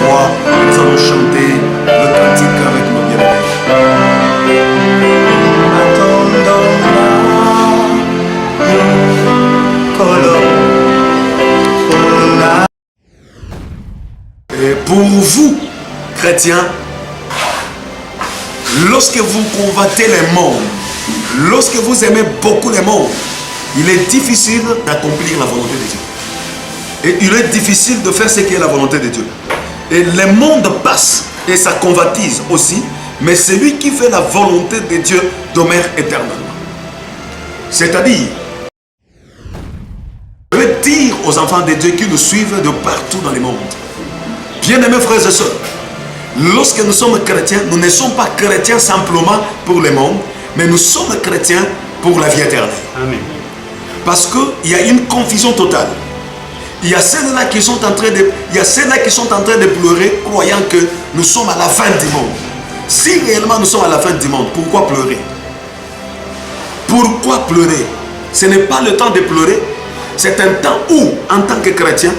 voix, nous allons chanter le cantique avec nos bien-aimés. Et pour vous, chrétiens, lorsque vous convoitez les mondes, lorsque vous aimez beaucoup les mondes, il est difficile d'accomplir la volonté de Dieu. Et il est difficile de faire ce qui est la volonté de Dieu. Et le monde passe et ça convoitise aussi, mais celui qui fait la volonté de Dieu demeure éternellement. C'est-à-dire, je veux dire aux enfants de Dieu qui nous suivent de partout dans le monde, bien-aimés frères et sœurs, lorsque nous sommes chrétiens, nous ne sommes pas chrétiens simplement pour le monde, mais nous sommes chrétiens pour la vie éternelle. Amen. Parce qu'il y a une confusion totale. Il y a ceux-là qui sont en train de pleurer, croyant que nous sommes à la fin du monde. Si réellement nous sommes à la fin du monde, pourquoi pleurer? Pourquoi pleurer? Ce n'est pas le temps de pleurer. C'est un temps où, en tant que chrétiens,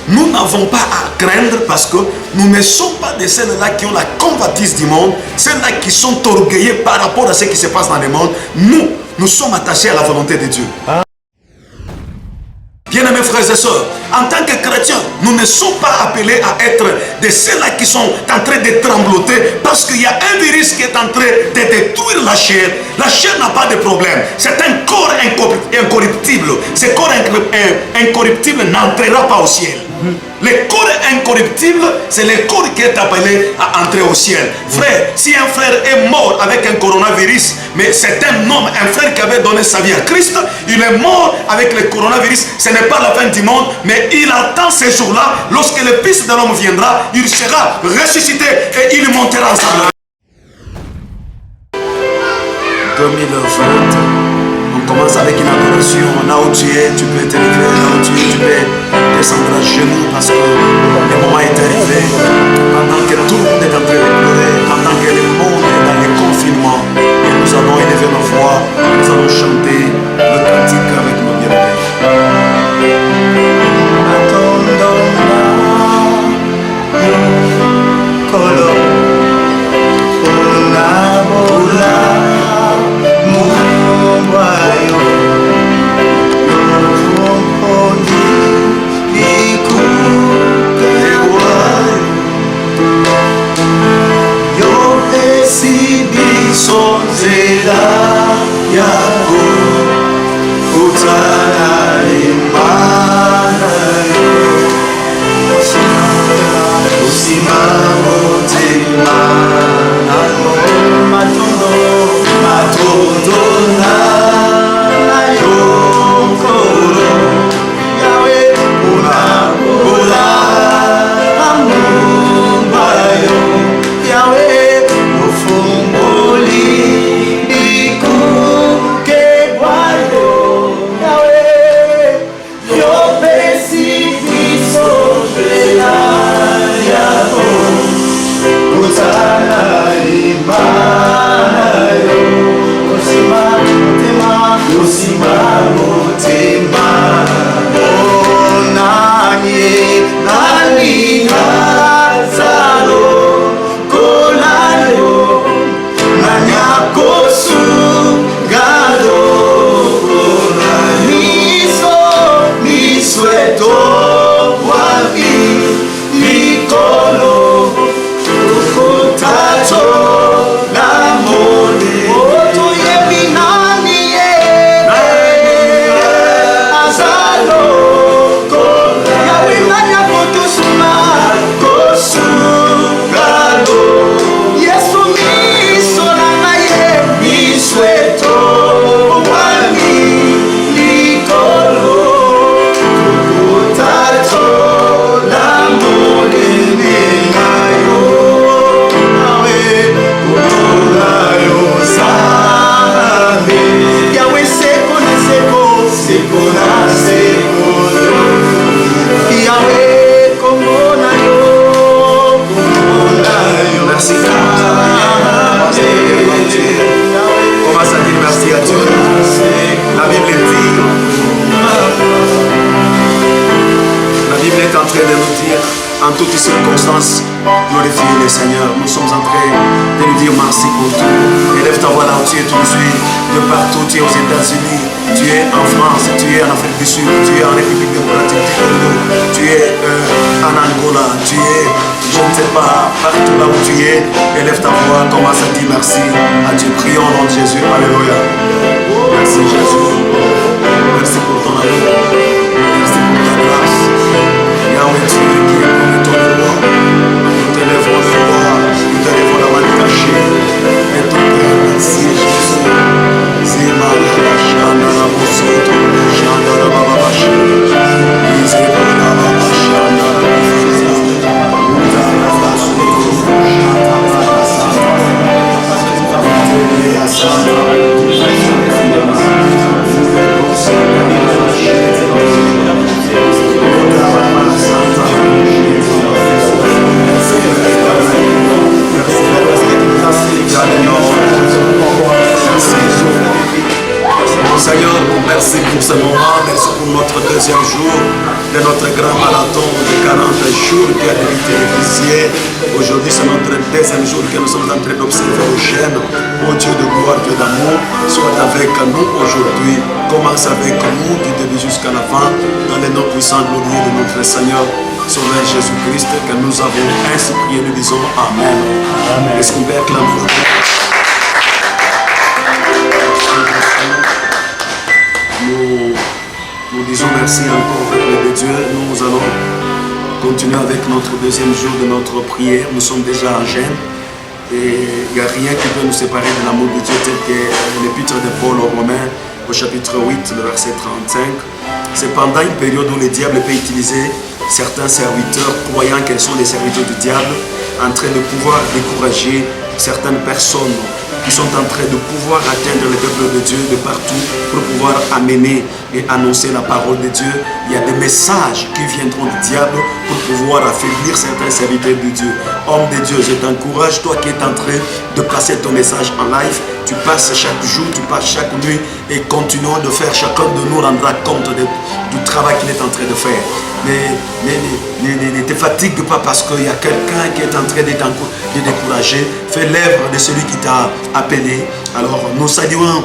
nous n'avons pas à craindre parce que nous ne sommes pas de ceux-là qui ont la convoitise du monde, ceux-là qui sont orgueilleux par rapport à ce qui se passe dans le monde. Nous sommes attachés à la volonté de Dieu. Bien-aimés frères et sœurs, en tant que chrétiens, nous ne sommes pas appelés à être de ceux-là qui sont en train de trembloter parce qu'il y a un virus qui est en train de détruire la chair. La chair n'a pas de problème. C'est un corps incorruptible. Ce corps incorruptible n'entrera pas au ciel. Le corps incorruptible, c'est le corps qui est appelé à entrer au ciel. Frère, si un frère est mort avec un coronavirus, mais c'est un homme, un frère qui avait donné sa vie à Christ, il est mort avec le coronavirus, ce n'est pas la fin du monde, mais il attend ces jours-là, lorsque le Fils de l'homme viendra, il sera ressuscité et il montera ensemble. 2020, on commence avec une adoration. Là où tu es, tu peux t'élever. Là où tu es, tu peux descendre à genoux parce que le moment est arrivé. Pendant que tout le monde est en train de pleurer, pendant que le monde est dans le confinement, et nous allons élever nos voix, nous allons chanter le cantique avec nos bien-aimés. La Bible est en train de nous dire en toutes circonstances, glorifier le Seigneur. Nous sommes en train de lui dire merci pour tout. Élève ta voix là où tu es tout de suite, de partout. Tu es aux États-Unis, tu es en France, tu es en Afrique du Sud, tu es en République démocratique du Congo, tu es en Angola, tu es, je ne sais pas, partout là où tu es. Élève ta voix, commence à dire merci à Dieu. Prions au nom de Jésus. Alléluia. Merci Jésus. Merci pour ton amour. Merci pour ta grâce. Yahweh, tu es qui est comme ton roi. Nous t'élèvons le roi. Nous t'élèvons la main cachée. Et ton Père, merci Jésus. C'est ma chana la mosoto. Chana la bababashi. Ise la babashana la mosoto. Uta la basoto. Chana la Seigneur, merci pour ce moment, merci pour notre deuxième jour de notre grand marathon de 40 jours qui a débuté ici. Aujourd'hui, c'est notre deuxième jour que nous sommes en train d'observer aux chaînes. Ô Dieu de gloire, Dieu d'amour, sois avec nous aujourd'hui. Commence avec nous du début jusqu'à la fin, dans les noms puissants glorieux de notre Seigneur, Sauveur Jésus-Christ, que nous avons ainsi prié, nous disons Amen. Est-ce qu'on peut acclamer? Nous disons merci encore au peuple de Dieu. Nous allons continuer avec notre deuxième jour de notre prière. Nous sommes déjà en jeûne et il n'y a rien qui peut nous séparer de l'amour de Dieu, tel que l'épître de Paul aux Romains au chapitre 8, le verset 35. C'est pendant une période où le diable peut utiliser certains serviteurs, croyant qu'elles sont des serviteurs du diable, en train de pouvoir décourager certaines personnes qui sont en train de pouvoir atteindre le peuple de Dieu de partout pour pouvoir amener et annoncer la parole de Dieu. Il y a des messages qui viendront du diable pour pouvoir affaiblir certains serviteurs de Dieu. Homme de Dieu, je t'encourage, toi qui es en train de passer ton message en live, tu passes chaque jour, tu passes chaque nuit et continuons de faire, chacun de nous rendra compte du travail qu'il est en train de faire. Ne te fatigue pas parce qu'il y a quelqu'un qui est en train de décourager. Fais l'œuvre de celui qui t'a appelé. Alors nous saluons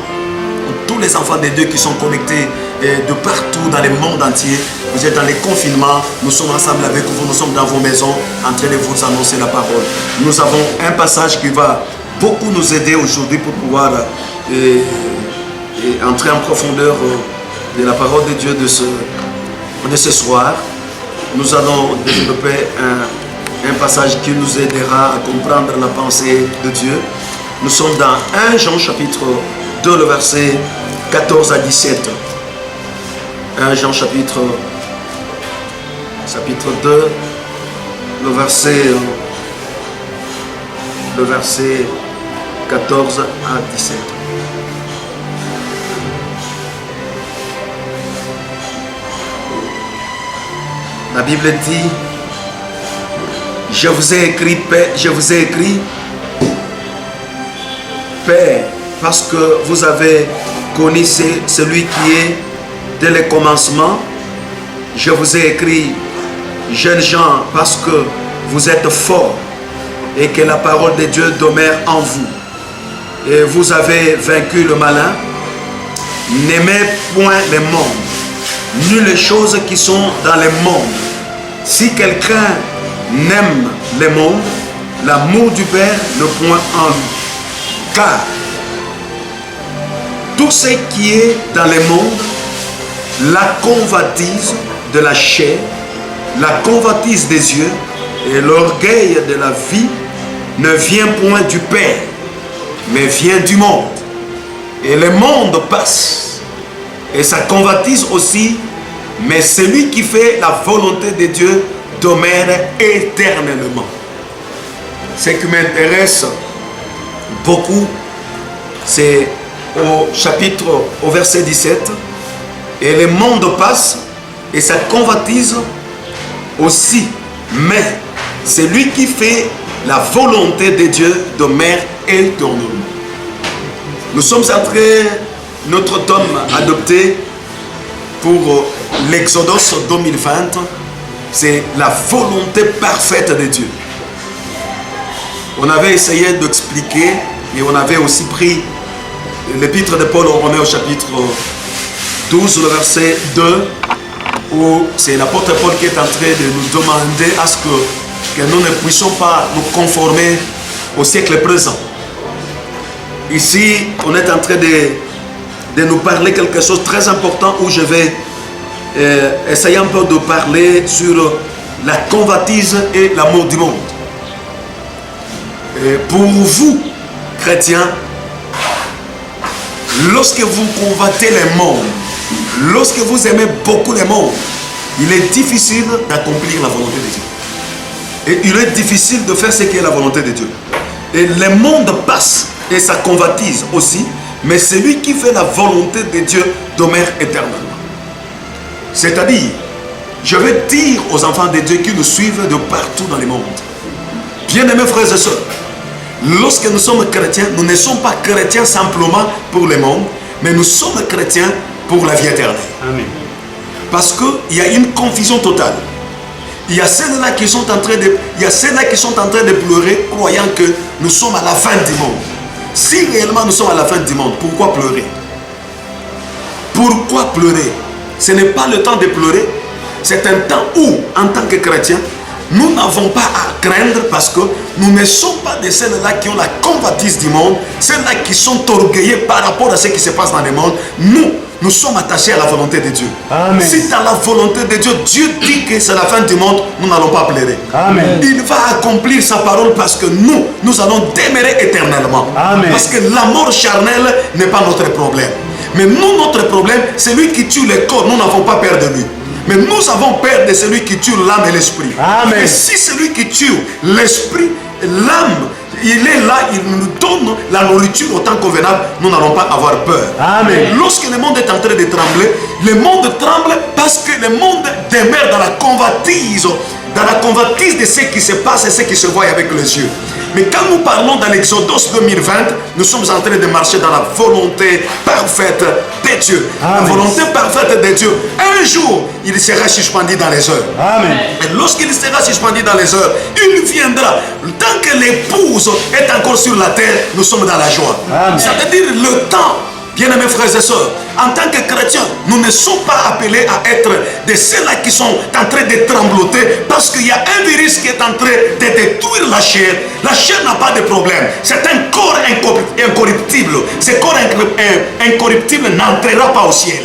tous les enfants de Dieu qui sont connectés de partout dans le monde entier. Vous êtes dans les confinements, nous sommes ensemble avec vous, nous sommes dans vos maisons en train de vous annoncer la parole. Nous avons un passage qui va beaucoup nous aider aujourd'hui pour pouvoir entrer en profondeur de la parole de Dieu de ce soir. Nous allons développer un passage qui nous aidera à comprendre la pensée de Dieu. Nous sommes dans 1 Jean chapitre 2, le verset 14 à 17. 1 Jean chapitre 2, le verset 14 à 17. La Bible dit, je vous ai écrit, Père, parce que vous avez connu celui qui est dès le commencement. Je vous ai écrit, jeunes gens, parce que vous êtes forts et que la parole de Dieu demeure en vous. Et vous avez vaincu le malin. N'aimez point le monde, ni les choses qui sont dans le monde. Si quelqu'un n'aime le monde, l'amour du Père ne point en lui. Car tout ce qui est dans le monde, la convoitise de la chair, la convoitise des yeux et l'orgueil de la vie ne vient point du Père, mais vient du monde. Et le monde passe, et sa convoitise aussi, mais celui qui fait la volonté de Dieu demeure éternellement. Ce qui m'intéresse beaucoup, c'est au verset 17, et le monde passe, et sa convoitise aussi, mais celui qui fait la volonté de Dieu demeure éternellement. Nous sommes en train, notre tome adopté pour l'Exodus 2020, c'est la volonté parfaite de Dieu. On avait essayé d'expliquer et on avait aussi pris l'épître de Paul aux Romains au chapitre 12, le verset 2, où c'est l'apôtre Paul qui est en train de nous demander à ce que nous ne puissions pas nous conformer au siècle présent. Ici, on est en train de nous parler quelque chose de très important où je vais essayer un peu de parler sur la convoitise et l'amour du monde. Et pour vous, chrétiens, lorsque vous convoitez le monde, lorsque vous aimez beaucoup le monde, il est difficile d'accomplir la volonté de Dieu. Et il est difficile de faire ce qui est la volonté de Dieu. Et le monde passe et ça convoitise aussi, mais celui qui fait la volonté de Dieu demeure éternellement. C'est-à-dire, je vais dire aux enfants de Dieu qui nous suivent de partout dans le monde, bien-aimés frères et sœurs, lorsque nous sommes chrétiens, nous ne sommes pas chrétiens simplement pour le monde, mais nous sommes chrétiens pour la vie éternelle. Amen. Parce qu'il y a une confusion totale. Il y a ceux-là qui sont en train de pleurer, croyant que nous sommes à la fin du monde. Si réellement nous sommes à la fin du monde, pourquoi pleurer? Pourquoi pleurer? Ce n'est pas le temps de pleurer. C'est un temps où, en tant que chrétiens, nous n'avons pas à craindre parce que nous ne sommes pas de ceux-là qui ont la convoitise du monde, ceux-là qui sont orgueilleux par rapport à ce qui se passe dans le monde. Nous sommes attachés à la volonté de Dieu. Amen. Si dans la volonté de Dieu, Dieu dit que c'est la fin du monde, nous n'allons pas pleurer. Amen. Il va accomplir sa parole parce que nous allons demeurer éternellement. Amen. Parce que la mort charnelle n'est pas notre problème. Mais nous, notre problème, c'est lui qui tue le corps. Nous n'avons pas peur de lui. Mais nous avons peur de celui qui tue l'âme et l'esprit. Et si celui qui tue l'esprit, l'âme, il est là, il nous donne la nourriture autant convenable, nous n'allons pas avoir peur. Amen. Lorsque le monde est en train de trembler, le monde tremble parce que le monde demeure dans la convoitise de ce qui se passe et ce qui se voit avec les yeux. Mais quand nous parlons dans l'Exode 2020, nous sommes en train de marcher dans la volonté parfaite de Dieu. Amen. La volonté parfaite de Dieu. Un jour, il sera suspendu dans les heures. Amen. Et lorsqu'il sera suspendu dans les heures, il viendra. Tant que l'épouse est encore sur la terre, nous sommes dans la joie. Amen. Ça veut dire le temps. Bien-aimés frères et sœurs, en tant que chrétiens, nous ne sommes pas appelés à être de ceux-là qui sont en train de trembloter parce qu'il y a un virus qui est en train de détruire la chair. La chair n'a pas de problème. C'est un corps incorruptible. Ce corps incorruptible n'entrera pas au ciel.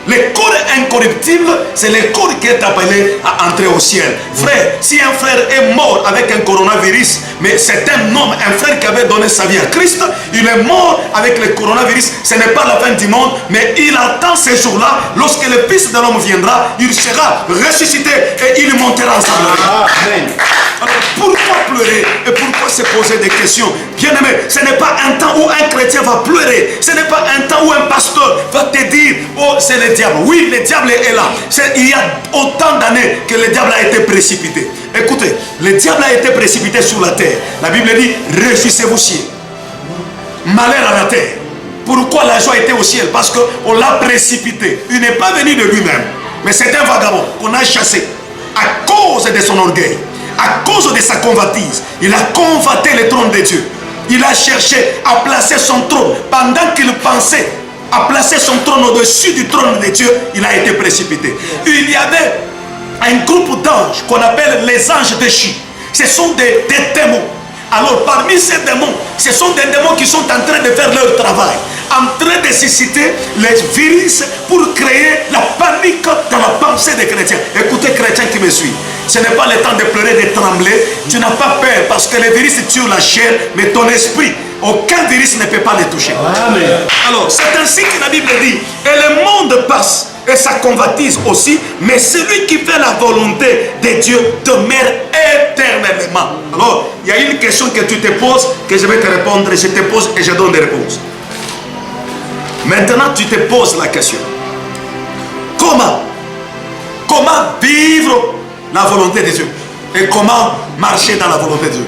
Le corps incorruptible, c'est le corps qui est appelé à entrer au ciel. Frère, si un frère est mort avec un coronavirus, mais c'est un homme, un frère qui avait donné sa vie à Christ, il est mort avec le coronavirus, ce n'est pas la fin du monde, mais il attend ces jours-là, lorsque le Fils de l'homme viendra, il sera ressuscité et il montera ensemble. Amen. Alors pourquoi pleurer et pourquoi se poser des questions? Bien-aimé, ce n'est pas un temps où un chrétien va pleurer, ce n'est pas un temps où un pasteur va te dire, oh c'est le diable. Oui, le diable est là. Il y a autant d'années que le diable a été précipité. Écoutez, le diable a été précipité sur la terre. La Bible dit, réjouissez-vous ciel. Malheur à la terre. Pourquoi la joie était au ciel? Parce qu'on l'a précipité. Il n'est pas venu de lui-même, mais c'est un vagabond qu'on a chassé à cause de son orgueil, à cause de sa convoitise. Il a convoité le trône de Dieu. Il a cherché à placer son trône pendant qu'il pensait à placer son trône au-dessus du trône de Dieu. Il a été précipité. Il y avait un groupe d'anges qu'on appelle les anges déchus. Ce sont des démons. Alors parmi ces démons, ce sont des démons qui sont en train de faire leur travail, en train de susciter les virus pour créer la panique dans la pensée des chrétiens. Écoutez, chrétiens qui me suivent, ce n'est pas le temps de pleurer, de trembler. Tu n'as pas peur parce que les virus tuent la chair, mais ton esprit, aucun virus ne peut pas les toucher. Amen. Alors c'est ainsi que la Bible dit, et le monde passe et sa convoitise aussi, mais celui qui fait la volonté de Dieu demeure éternellement. Alors il y a une question que tu te poses, que je vais te répondre, je te pose et je donne des réponses. Maintenant tu te poses la question, comment vivre la volonté de Dieu et comment marcher dans la volonté de Dieu?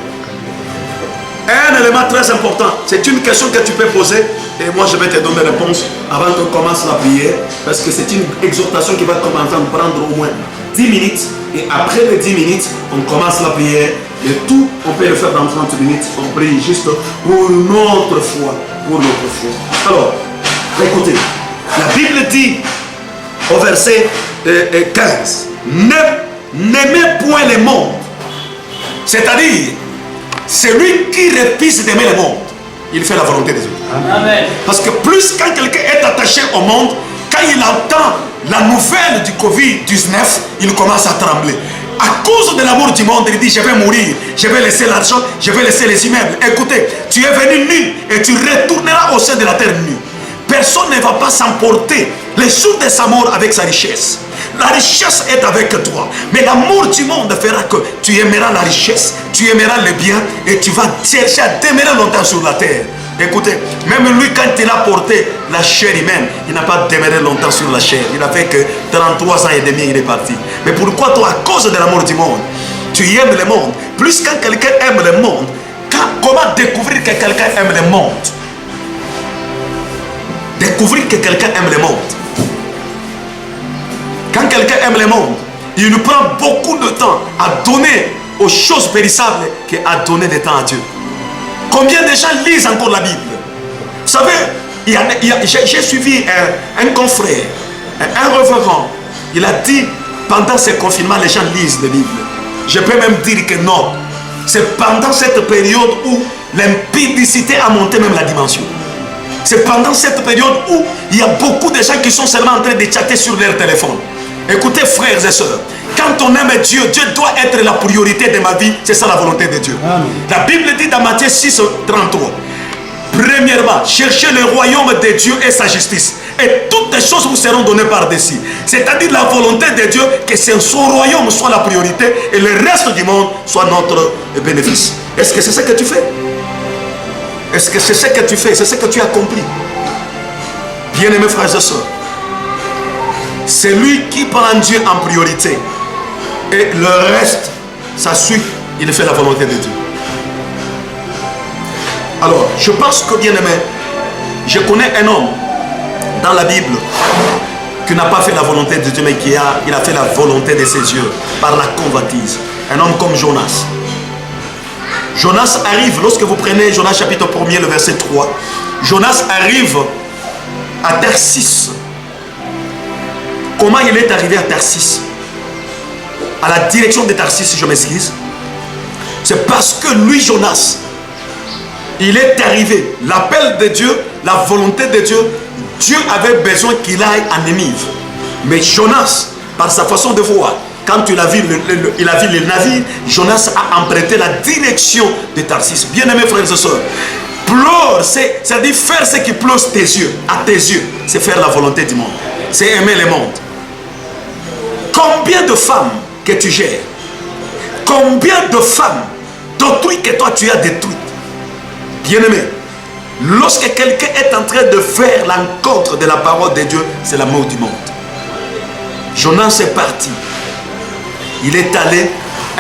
Un élément très important, c'est une question que tu peux poser et moi je vais te donner la réponse avant qu'on commence la prière, parce que c'est une exhortation qui va commencer à prendre au moins 10 minutes Et après les 10 minutes, on commence la prière. Et tout, on peut le faire dans 30 minutes. On prie juste pour une autre fois. Pour notre foi. Alors, écoutez. La Bible dit au verset 15. N'aimez point le monde. C'est-à-dire, celui qui refuse d'aimer le monde, il fait la volonté des autres. Amen. Parce que plus quand quelqu'un est attaché au monde, quand il entend la nouvelle du Covid-19, il commence à trembler. À cause de l'amour du monde, il dit, je vais mourir, je vais laisser l'argent, je vais laisser les immeubles. Écoutez, tu es venu nu et tu retourneras au sein de la terre nue. Personne ne va pas s'emporter les jours de sa mort avec sa richesse. La richesse est avec toi. Mais l'amour du monde fera que tu aimeras la richesse, tu aimeras le bien et tu vas chercher à demeurer longtemps sur la terre. Écoutez, même lui, quand il a porté la chair humaine, il n'a pas demeuré longtemps sur la chair. Il a fait que 33 ans et demi, il est parti. Mais pourquoi toi, à cause de l'amour du monde, tu aimes le monde? Plus quand quelqu'un aime le monde, comment découvrir que quelqu'un aime le monde? Découvrir que quelqu'un aime le monde. Quand quelqu'un aime le monde, il nous prend beaucoup de temps à donner aux choses périssables qu'à donner du temps à Dieu. Combien de gens lisent encore la Bible? Vous savez, j'ai suivi un confrère, un révérend. Il a dit, pendant ce confinement, les gens lisent la Bible. Je peux même dire que non. C'est pendant cette période où l'impudicité a monté même la dimension. C'est pendant cette période où il y a beaucoup de gens qui sont seulement en train de chatter sur leur téléphone. Écoutez, frères et sœurs, quand on aime Dieu, Dieu doit être la priorité de ma vie. C'est ça la volonté de Dieu. Amen. La Bible dit dans Matthieu 6, 33. Premièrement, cherchez le royaume de Dieu et sa justice. Et toutes les choses vous seront données par-dessus. C'est-à-dire la volonté de Dieu, que son royaume soit la priorité et le reste du monde soit notre bénéfice. Est-ce que c'est ce que tu fais? Est-ce que c'est ce que tu fais? C'est ce que tu as accompli? Bien-aimés frères et sœurs, c'est lui qui prend Dieu en priorité. Et le reste, ça suit, il fait la volonté de Dieu. Alors, je pense que, bien-aimé, je connais un homme dans la Bible qui n'a pas fait la volonté de Dieu, mais il a fait la volonté de ses yeux par la convoitise. Un homme comme Jonas. Jonas arrive, lorsque vous prenez Jonas chapitre 1er, le verset 3, Jonas arrive à Tarsis. Comment il est arrivé à Tarsis? À la direction de Tarsis, je m'excuse. C'est parce que lui, Jonas, il est arrivé. L'appel de Dieu, la volonté de Dieu, Dieu avait besoin qu'il aille à Nénive. Mais Jonas, par sa façon de voir, quand il a vu le navire, Jonas a emprunté la direction de Tarsis. Bien-aimés frères et sœurs, pleure, c'est-à-dire faire ce qui pleure tes yeux, à tes yeux, c'est faire la volonté du monde. C'est aimer le monde. Combien de femmes que tu gères? Combien de femmes d'autrui que toi tu as détruites? Bien-aimé, lorsque quelqu'un est en train de faire l'encontre de la parole de Dieu, c'est la mort du monde. Jonas est parti. Il est allé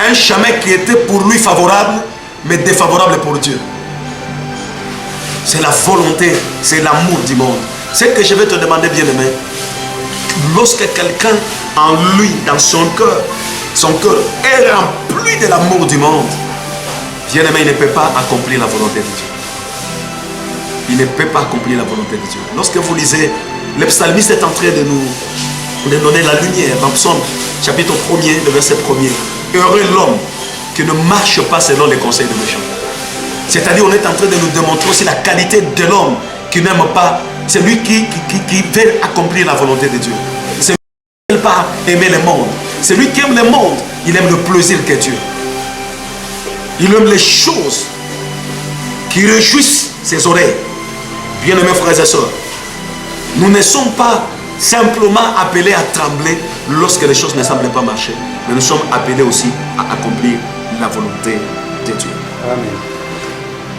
un chemin qui était pour lui favorable, mais défavorable pour Dieu. C'est la volonté, c'est l'amour du monde. Ce que je vais te demander, bien-aimé, lorsque quelqu'un en lui, dans son cœur est rempli de l'amour du monde, bien-aimé, il ne peut pas accomplir la volonté de Dieu. Il ne peut pas accomplir la volonté de Dieu. Lorsque vous lisez, le psalmiste est en train de nous donner la lumière dans Psaume chapitre 1er, le verset 1er. Heureux l'homme qui ne marche pas selon les conseils des méchants. C'est-à-dire, on est en train de nous démontrer aussi la qualité de l'homme qui n'aime pas, c'est lui qui veut accomplir la volonté de Dieu. C'est lui qui ne veut pas aimer le monde. C'est lui qui aime le monde, il aime le plaisir que Dieu. Il aime les choses qui réjouissent ses oreilles. Bien-aimés frères et sœurs, nous ne sommes pas simplement appelés à trembler lorsque les choses ne semblent pas marcher, mais nous sommes appelés aussi à accomplir la volonté de Dieu. Amen.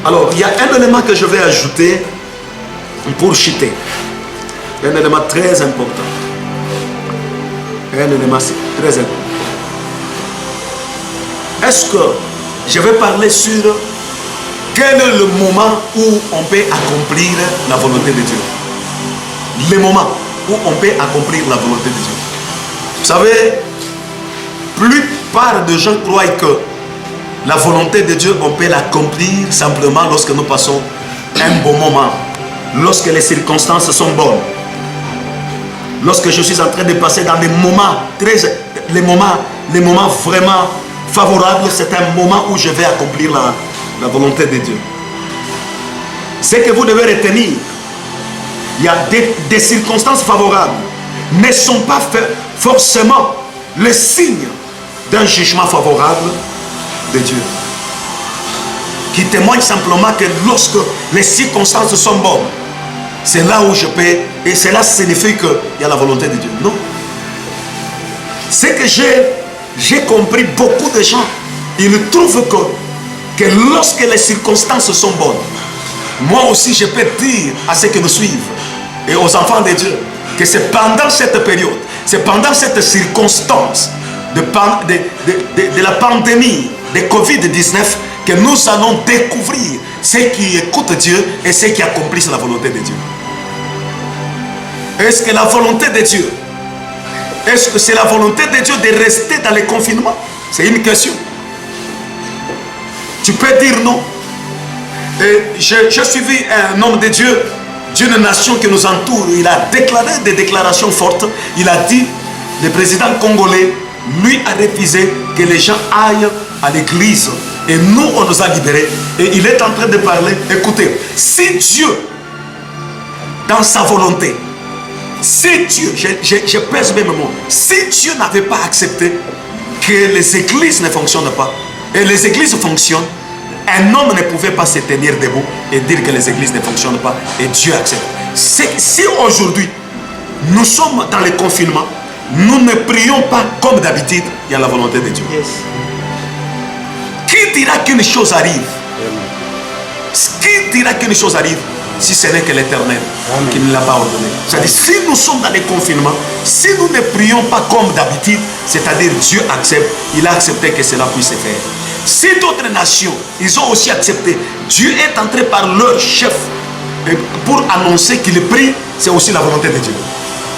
Alors, il y a un élément que je vais ajouter pour chuter. Un élément très important. Un élément très important. Est-ce que je vais parler sur quel est le moment où on peut accomplir la volonté de Dieu? Le moment où on peut accomplir la volonté de Dieu. Vous savez, plupart de gens croient que la volonté de Dieu, on peut l'accomplir simplement lorsque nous passons un bon moment, lorsque les circonstances sont bonnes. Lorsque je suis en train de passer dans des moments les moments vraiment favorables, c'est un moment où je vais accomplir la volonté de Dieu. Ce que vous devez retenir, il y a des circonstances favorables, ne sont pas forcément le signe d'un jugement favorable de Dieu, qui témoigne simplement que lorsque les circonstances sont bonnes, c'est là où je peux, et cela signifie qu'il y a la volonté de Dieu. Non. C'est que j'ai compris, beaucoup de gens, ils trouvent que lorsque les circonstances sont bonnes, moi aussi je peux dire à ceux qui nous suivent et aux enfants de Dieu que c'est pendant cette période, c'est pendant cette circonstance de la pandémie de Covid-19 que nous allons découvrir ceux qui écoutent Dieu et ceux qui accomplissent la volonté de Dieu. Est-ce que la volonté de Dieu, est-ce que c'est la volonté de Dieu de rester dans le confinement? C'est une question. Tu peux dire non. J'ai suivi un homme de Dieu d'une nation qui nous entoure. Il a déclaré des déclarations fortes. Il a dit, le président congolais, lui a refusé que les gens aillent à l'église. Et nous, on nous a libérés. Et il est en train de parler. Écoutez, si Dieu, dans sa volonté, si Dieu, je pèse mes mots, si Dieu n'avait pas accepté que les églises ne fonctionnent pas, et les églises fonctionnent, un homme ne pouvait pas se tenir debout et dire que les églises ne fonctionnent pas, et Dieu accepte. Si aujourd'hui, nous sommes dans le confinement, nous ne prions pas comme d'habitude, il y a la volonté de Dieu. Yes. Qui dira qu'une chose arrive? Qui dira qu'une chose arrive si ce n'est que l'Éternel qui ne l'a pas ordonné? C'est-à-dire, si nous sommes dans les confinements, si nous ne prions pas comme d'habitude, c'est-à-dire Dieu accepte, il a accepté que cela puisse se faire. Si d'autres nations, ils ont aussi accepté, Dieu est entré par leur chef pour annoncer qu'il prie, c'est aussi la volonté de Dieu.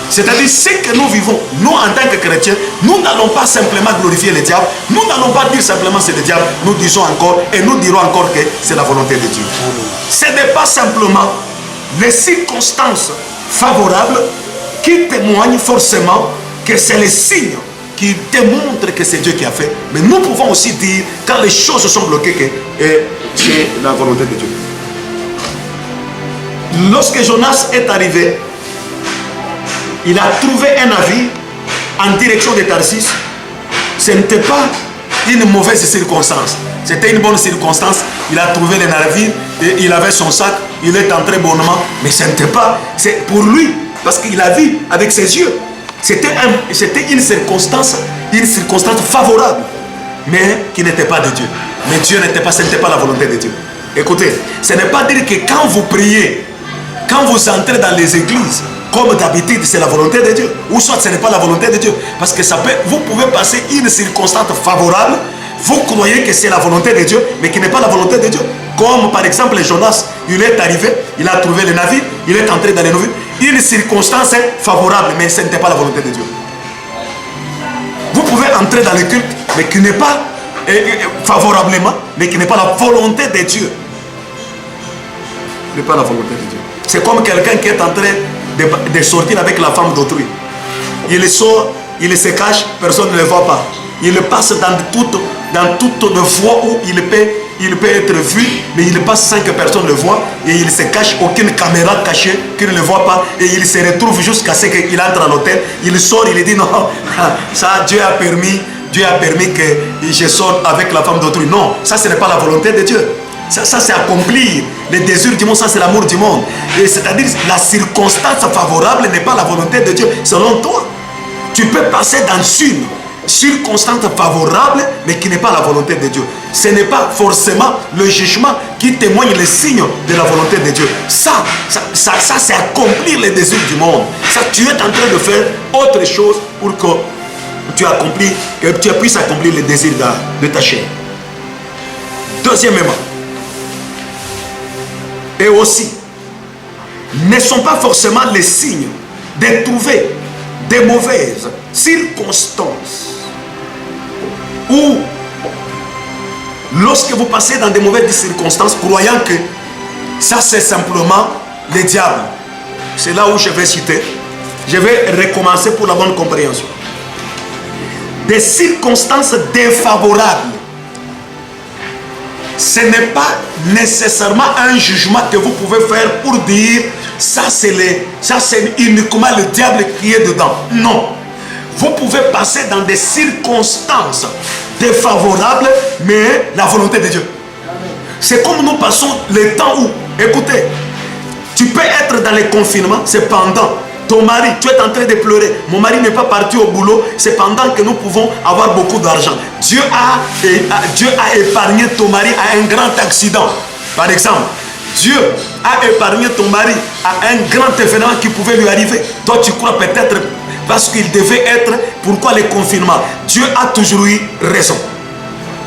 C'est-à-dire, ce que nous vivons, nous en tant que chrétiens, nous n'allons pas simplement glorifier le diable, nous n'allons pas dire simplement c'est le diable, nous disons encore et nous dirons encore que c'est la volonté de Dieu. Ce n'est pas simplement les circonstances favorables qui témoignent forcément que c'est le signe qui démontre que c'est Dieu qui a fait, mais nous pouvons aussi dire, quand les choses sont bloquées, que c'est la volonté de Dieu. Lorsque Jonas est arrivé, il a trouvé un navire en direction de Tarsis. Ce n'était pas une mauvaise circonstance, c'était une bonne circonstance. Il a trouvé le navire, et il avait son sac, il est entré bonnement, mais ce n'était pas, c'est pour lui, parce qu'il a vu avec ses yeux. C'était une circonstance favorable, mais qui n'était pas de Dieu. Mais Dieu n'était pas, ce n'était pas la volonté de Dieu. Écoutez, ce n'est pas dire que quand vous priez, quand vous entrez dans les églises, comme d'habitude, c'est la volonté de Dieu. Ou soit ce n'est pas la volonté de Dieu. Parce que vous pouvez passer une circonstance favorable, vous croyez que c'est la volonté de Dieu, mais qui n'est pas la volonté de Dieu. Comme par exemple Jonas, il est arrivé, il a trouvé le navire, il est entré dans le navire. Une circonstance favorable, mais ce n'était pas la volonté de Dieu. Vous pouvez entrer dans le culte, mais qui n'est pas favorablement, mais qui n'est pas la volonté de Dieu. Ce n'est pas la volonté de Dieu. C'est comme quelqu'un qui est en train de sortir avec la femme d'autrui. Il sort, il se cache, personne ne le voit pas. Il passe dans toutes les fois où il peut être vu, mais il passe sans que personne ne le voit, et il se cache, aucune caméra cachée qui ne le voit pas, et il se retrouve jusqu'à ce qu'il entre à l'hôtel. Il sort, il dit non, ça Dieu a permis que je sorte avec la femme d'autrui. Non, ça ce n'est pas la volonté de Dieu. Ça c'est accomplir les désirs du monde, ça c'est l'amour du monde. C'est-à-dire la circonstance favorable n'est pas la volonté de Dieu, selon toi. Tu peux passer dans une circonstance favorable, mais qui n'est pas la volonté de Dieu. Ce n'est pas forcément le jugement qui témoigne les signes de la volonté de Dieu. Ça c'est accomplir les désirs du monde. Ça, tu es en train de faire autre chose pour que tu puisses accomplir les désirs de ta chair. Deuxièmement, et aussi, ne sont pas forcément les signes de trouver des mauvaises circonstances Ou lorsque vous passez dans de mauvaises circonstances, croyant que ça c'est simplement le diable. C'est là où je vais citer. Je vais recommencer pour la bonne compréhension. Des circonstances défavorables. Ce n'est pas nécessairement un jugement que vous pouvez faire pour dire ça c'est uniquement le diable qui est dedans. Non. Vous pouvez passer dans des circonstances défavorables, mais la volonté de Dieu. C'est comme nous passons le temps où, écoutez, tu peux être dans les confinements, cependant, ton mari, tu es en train de pleurer, mon mari n'est pas parti au boulot, cependant que nous pouvons avoir beaucoup d'argent. Dieu a épargné ton mari à un grand accident. Par exemple, Dieu a épargné ton mari à un grand événement qui pouvait lui arriver. Toi, tu crois peut-être parce qu'il devait être. Pourquoi le confinement? Dieu a toujours eu raison.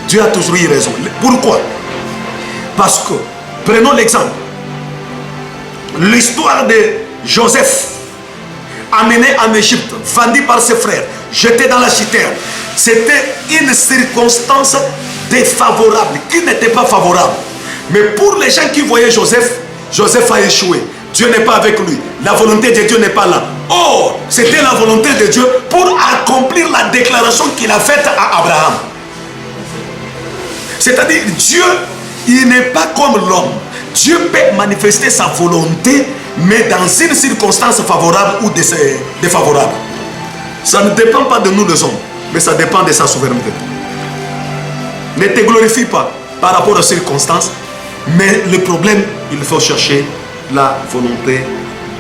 Dieu a toujours eu raison. Pourquoi? Parce que, prenons l'exemple. L'histoire de Joseph, amené en Égypte, vendu par ses frères, jeté dans la citerne. C'était une circonstance défavorable, qui n'était pas favorable. Mais pour les gens qui voyaient Joseph, Joseph a échoué. Dieu n'est pas avec lui. La volonté de Dieu n'est pas là. Or, c'était la volonté de Dieu pour accomplir la déclaration qu'il a faite à Abraham. C'est-à-dire, Dieu, il n'est pas comme l'homme. Dieu peut manifester sa volonté, mais dans une circonstance favorable ou défavorable. Ça ne dépend pas de nous les hommes, mais ça dépend de sa souveraineté. Ne te glorifie pas par rapport aux circonstances, mais le problème, il faut chercher la volonté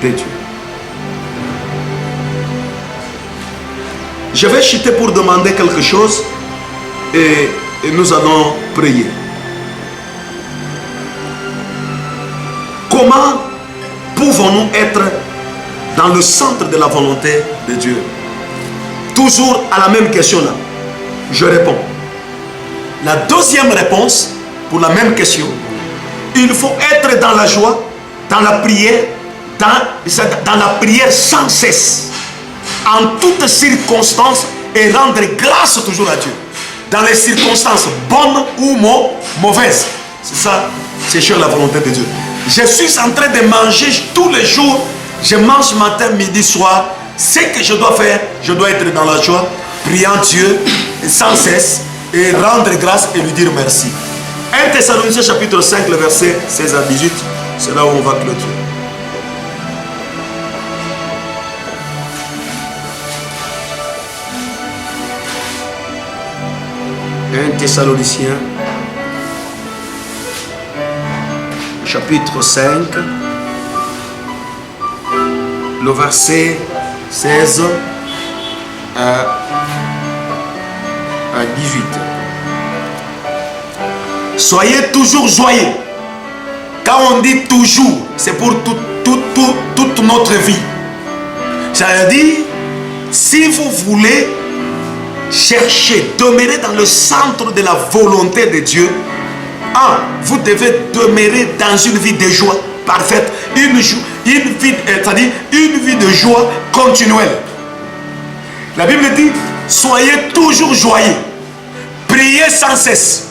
de Dieu. Je vais chuter pour demander quelque chose et nous allons prier. Comment pouvons-nous être dans le centre de la volonté de Dieu? Toujours à la même question là. Je réponds. La deuxième réponse pour la même question, il faut être dans la joie, dans la prière, dans la prière sans cesse, en toutes circonstances, et rendre grâce toujours à Dieu. Dans les circonstances bonnes ou mauvaises. C'est ça, c'est sur la volonté de Dieu. Je suis en train de manger tous les jours. Je mange matin, midi, soir. Ce que je dois faire, je dois être dans la joie, priant Dieu sans cesse et rendre grâce et lui dire merci. 1 Thessaloniciens chapitre 5, le verset 16 à 18, c'est là où on va clôturer. 1 Thessaloniciens chapitre 5, le verset 16 à 18. Soyez toujours joyeux. Quand on dit toujours, c'est pour toute notre vie. Ça veut dire, si vous voulez chercher, demeurer dans le centre de la volonté de Dieu, vous devez demeurer dans une vie de joie parfaite, une vie de joie continuelle. La Bible dit, soyez toujours joyeux, priez sans cesse.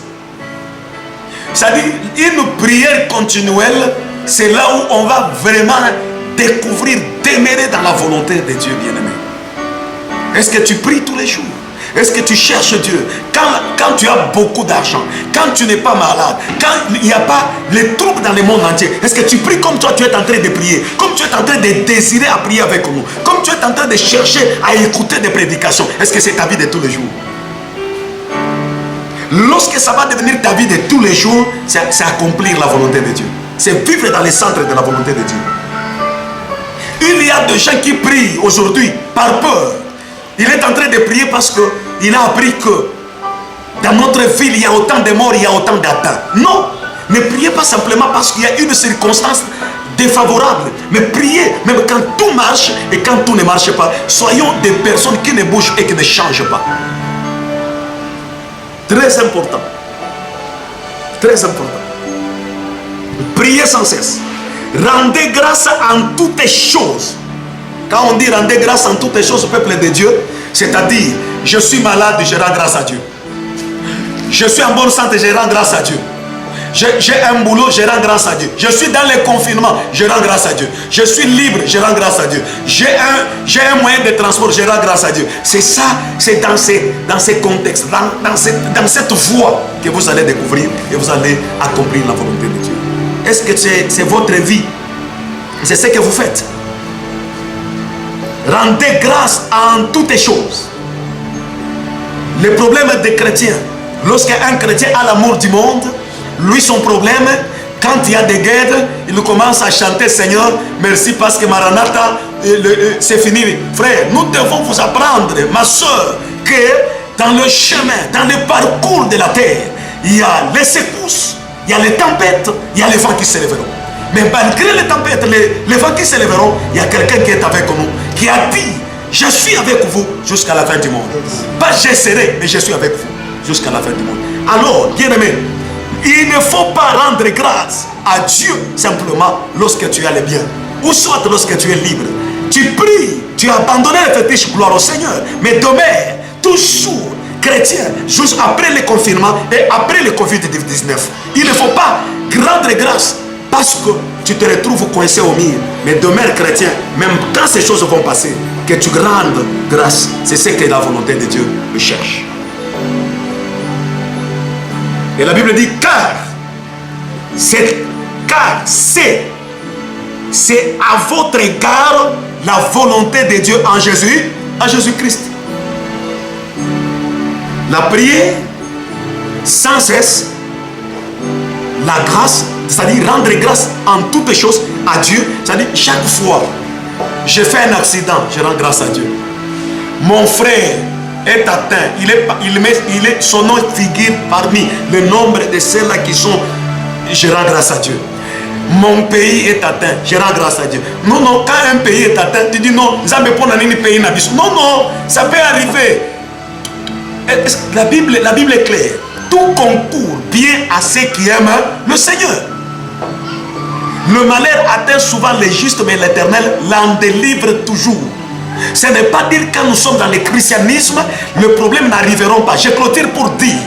C'est-à-dire, une prière continuelle, c'est là où on va vraiment découvrir, demeurer dans la volonté de Dieu, bien-aimé. Est-ce que tu pries tous les jours? Est-ce que tu cherches Dieu? Quand tu as beaucoup d'argent, quand tu n'es pas malade, quand il n'y a pas les troubles dans le monde entier, est-ce que tu pries comme toi tu es en train de prier? Comme tu es en train de désirer à prier avec nous? Comme tu es en train de chercher à écouter des prédications? Est-ce que c'est ta vie de tous les jours? Lorsque ça va devenir ta vie de tous les jours, c'est accomplir la volonté de Dieu. C'est vivre dans le centre de la volonté de Dieu. Il y a des gens qui prient aujourd'hui par peur. Il est en train de prier parce qu'il a appris que dans notre ville, il y a autant de morts, il y a autant d'atteints. Non, ne priez pas simplement parce qu'il y a une circonstance défavorable. Mais priez, même quand tout marche et quand tout ne marche pas. Soyons des personnes qui ne bougent et qui ne changent pas. Très important. Très important. Priez sans cesse. Rendez grâce en toutes choses. Quand on dit rendez grâce en toutes choses au peuple de Dieu, c'est-à-dire, je suis malade, je rends grâce à Dieu. Je suis en bonne santé, je rends grâce à Dieu. J'ai un boulot, je rends grâce à Dieu. Je suis dans les confinements, je rends grâce à Dieu. Je suis libre, je rends grâce à Dieu. J'ai un moyen de transport, je rends grâce à Dieu. C'est ça, c'est dans ces contextes, dans cette voie que vous allez découvrir et vous allez accomplir la volonté de Dieu. Est-ce que c'est votre vie? C'est ce que vous faites. Rendez grâce en toutes choses. Le problème des chrétiens, lorsqu'un chrétien a l'amour du monde, lui, son problème, quand il y a des guerres, il commence à chanter Seigneur, merci parce que Maranatha, c'est fini. Frère, nous devons vous apprendre, ma soeur, que dans le chemin, dans le parcours de la terre, il y a les secousses, il y a les tempêtes, il y a les vents qui se lèveront. Mais malgré les tempêtes, les vents qui se lèveront, il y a quelqu'un qui est avec nous, qui a dit, je suis avec vous jusqu'à la fin du monde. Pas je serai, mais je suis avec vous jusqu'à la fin du monde. Alors, bien aimé, il ne faut pas rendre grâce à Dieu simplement lorsque tu as le bien, ou soit lorsque tu es libre. Tu pries, tu as abandonné le fétiche, gloire au Seigneur, mais demeure toujours chrétien, juste après le confinement et après le Covid-19. Il ne faut pas rendre grâce parce que tu te retrouves coincé au mur, mais demeure chrétien, même quand ces choses vont passer, que tu rendes grâce. C'est ce que la volonté de Dieu cherche. Et la Bible dit car c'est à votre égard la volonté de Dieu en Jésus-Christ. La prière sans cesse, la grâce, c'est-à-dire rendre grâce en toutes choses à Dieu, c'est-à-dire chaque fois je fais un accident, je rends grâce à Dieu. Mon frère est atteint, son nom figure parmi le nombre de ceux-là qui sont, je rends grâce à Dieu. Mon pays est atteint, je rends grâce à Dieu. Non, non, quand un pays est atteint, tu dis non, ça me prend un pays. Non, non, ça peut arriver. La Bible est claire. Tout concourt bien à ceux qui aiment le Seigneur. Le malheur atteint souvent les justes, mais l'Éternel l'en délivre toujours. Ce n'est pas dire quand nous sommes dans le christianisme, le problème n'arriveront pas. Je clôture pour dire.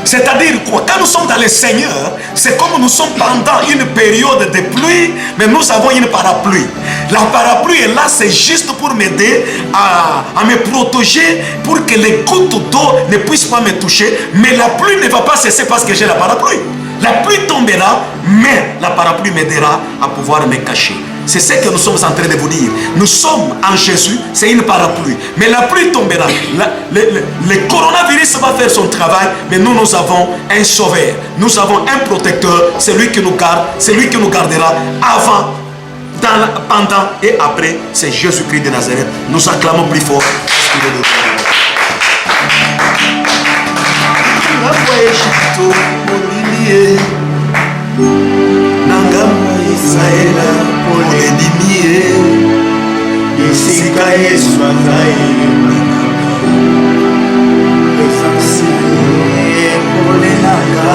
C'est-à-dire quoi? Quand nous sommes dans le Seigneur, c'est comme nous sommes pendant une période de pluie, mais nous avons une parapluie. La parapluie est là, c'est juste pour m'aider à me protéger, pour que les gouttes d'eau ne puissent pas me toucher. Mais la pluie ne va pas cesser parce que j'ai la parapluie. La pluie tombera, mais la parapluie m'aidera à pouvoir me cacher. C'est ce que nous sommes en train de vous dire. Nous sommes en Jésus, c'est une parapluie. Mais la pluie tombera. Le coronavirus va faire son travail, mais nous avons un sauveur. Nous avons un protecteur, celui qui nous garde, celui qui nous gardera avant, pendant et après. C'est Jésus-Christ de Nazareth. Nous acclamons plus fort. Israela poledimie isika Yesu azaye polenaka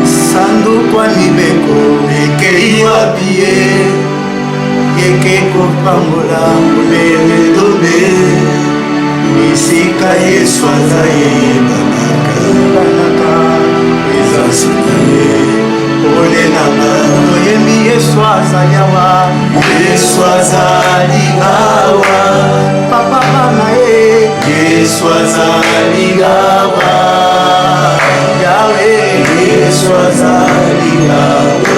sanduku ya mibeko ekei wapi ye ekekopambola monene dobe isika Yesu azaye banaka ezasinaye Olenanga, oyemi Yesu azali awa, Yesu azali awa, papa mama ye, Yesu azali awa, Yahweh, Yesu azali awa,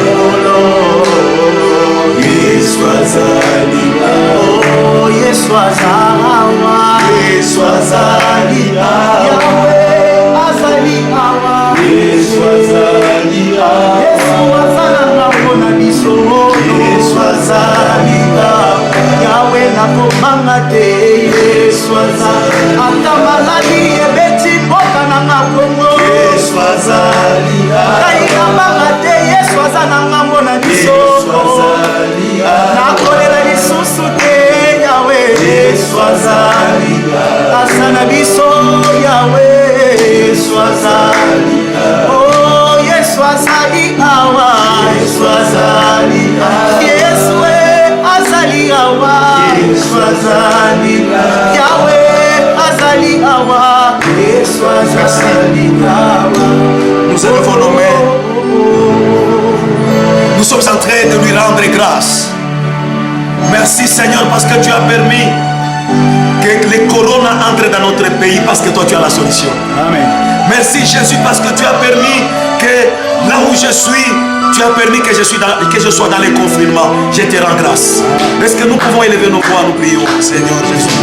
Yesu azali awa, Yesu azali awa, Yesu azali awa, Yahweh azali awa, Yesu azali awa. Yesu azali Yahweh nakobanga te Yesu azali ata maladi ebeti mboka nanga Kongo Yesu azali ngai nabanga te Yesu azali na ngambo na biso Yesu azali nakolela lisusu te Yahweh Yesu azali asa na biso Yahweh Yesu azali oh Yesu azali awa Yesu azali Yesu azali awa Yesu azali Yahweh azali awa Merci. Nous élevons nos mains. Nous sommes en train de lui rendre grâce. Merci Seigneur parce que tu as permis que les coronas entrent dans notre pays parce que toi tu as la solution. Amen. Merci Jésus parce que tu as permis que là où je suis, tu as permis que je sois dans les confinements. Je te rends grâce. Est-ce que nous pouvons élever nos voix, nous prions, Seigneur Jésus.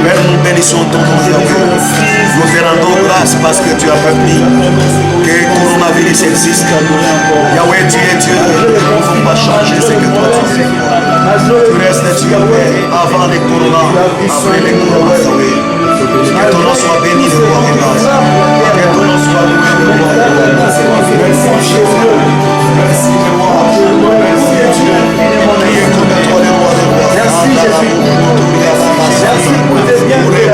Père, nous bénissons ton nom. Nous te rendons grâce parce que tu as permis que le coronavirus existe. Yahweh, tu es Dieu. Nous ne pouvons pas changer ce que toi tu fais. Tu restes Dieu avant les coronas, après les coronas. Que ton nom soit béni de gloire et grâce. Que ton nom soit loué de gloire et grâce. Merci Jésus. Merci le roi. Merci Dieu. Priez comme toi le roi des rois. Merci Jésus. Merci pour tes bienfaits.